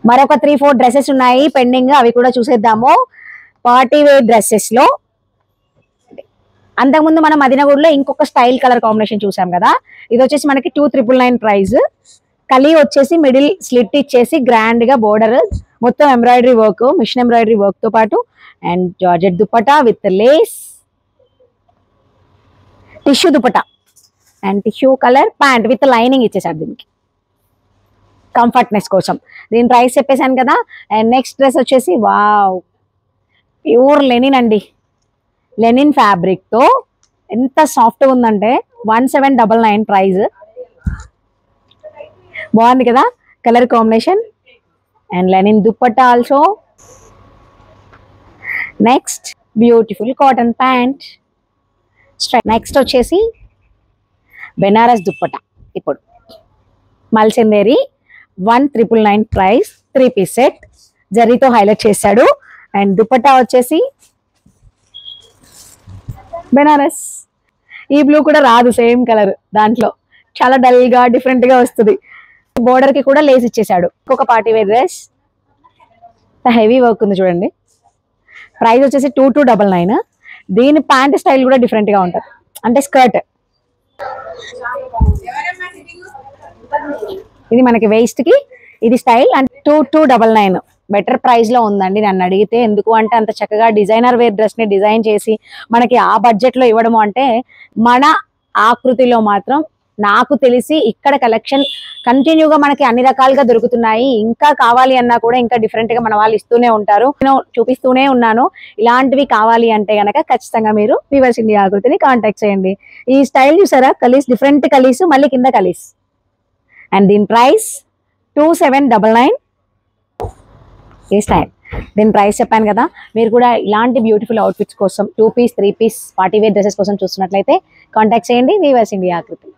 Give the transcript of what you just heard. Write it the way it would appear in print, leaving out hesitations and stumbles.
మరొక 3-4 డ్రెస్సెస్ ఉన్నాయి పెండింగ్, అవి కూడా చూసేద్దాము. పార్టీ వేర్ డ్రెస్సెస్ లో అంతకుముందు మనం మదీనాగూడలో ఇంకొక స్టైల్ కలర్ కాంబినేషన్ చూసాం కదా, ఇది వచ్చేసి మనకి 2,999 ప్రైస్. కలీ వచ్చేసి మిడిల్ స్లిట్ ఇచ్చేసి గ్రాండ్ గా బోర్డర్, మొత్తం embroidery work, machine embroidery work తో పాటు and georgette dupatta with lace, tissue dupatta and tissue colour pant with lining ఇచ్చేసారు దీనికి కంఫర్ట్నెస్ కోసం. దీని ప్రైస్ చెప్పేశాను కదా. అండ్ నెక్స్ట్ డ్రెస్ వచ్చేసి వావ్, ప్యూర్ లెనిన్ అండి, లెనిన్ ఫ్యాబ్రిక్ తో ఎంత సాఫ్ట్గా ఉందంటే 1799 ప్రైస్. బాగుంది కదా colour combination. And linen dupatta also. Next beautiful cotton pant. Next వచ్చేసి బెనారస్ దుపట్టా. ఇప్పుడు మల్సిందేరి 1,999 ప్రైస్, 3 పీస్ సెట్ జరీతో హైలైట్ చేశాడు. అండ్ దుపట్టా వచ్చేసి బెనారస్. ఈ బ్లూ కూడా రాదు, సేమ్ కలర్ దాంట్లో, చాలా డల్ గా డిఫరెంట్ గా వస్తుంది. బోర్డర్ కి కూడా లేస్ ఇచ్చేసాడు. ఇంకొక party wear dress, heavy work ఉంది చూడండి. ప్రైస్ వచ్చేసి 2,299. దీని ప్యాంట్ స్టైల్ కూడా డిఫరెంట్ గా ఉంటుంది, అంటే స్కర్ట్. ఇది మనకి వేస్ట్ కి ఇది స్టైల్ అండ్ 2,299 బెటర్ ప్రైస్ లో ఉందండి నన్ను అడిగితే. ఎందుకు అంటే అంత చక్కగా డిజైనర్ వేర్ డ్రెస్ ని డిజైన్ చేసి మనకి ఆ బడ్జెట్ లో ఇవ్వడము అంటే, మన ఆకృతిలో మాత్రం నాకు తెలిసి ఇక్కడ కలెక్షన్ కంటిన్యూగా మనకి అన్ని రకాలుగా దొరుకుతున్నాయి. ఇంకా కావాలి అన్నా కూడా ఇంకా డిఫరెంట్ గా మన వాళ్ళు ఇస్తూనే ఉంటారు, నేను చూపిస్తూనే ఉన్నాను. ఇలాంటివి కావాలి అంటే గనక ఖచ్చితంగా మీరు వీవర్స్ ఇండియా ఆకృతిని కాంటాక్ట్ చేయండి. ఈ స్టైల్ చూసారా, కలీస్ డిఫరెంట్ కలీస్, మళ్ళీ కింద కలీస్. అండ్ దీని ప్రైస్ 2,799 ఈ స్టైల్. దీని ప్రైస్ చెప్పాను కదా. మీరు కూడా ఇలాంటి బ్యూటిఫుల్ అవుట్ఫిట్స్ కోసం 2 piece 3 piece party wear dresses కోసం చూస్తున్నట్లయితే కాంటాక్ట్ చేయండి వీవర్స్ ఇండియా ఆకృతి.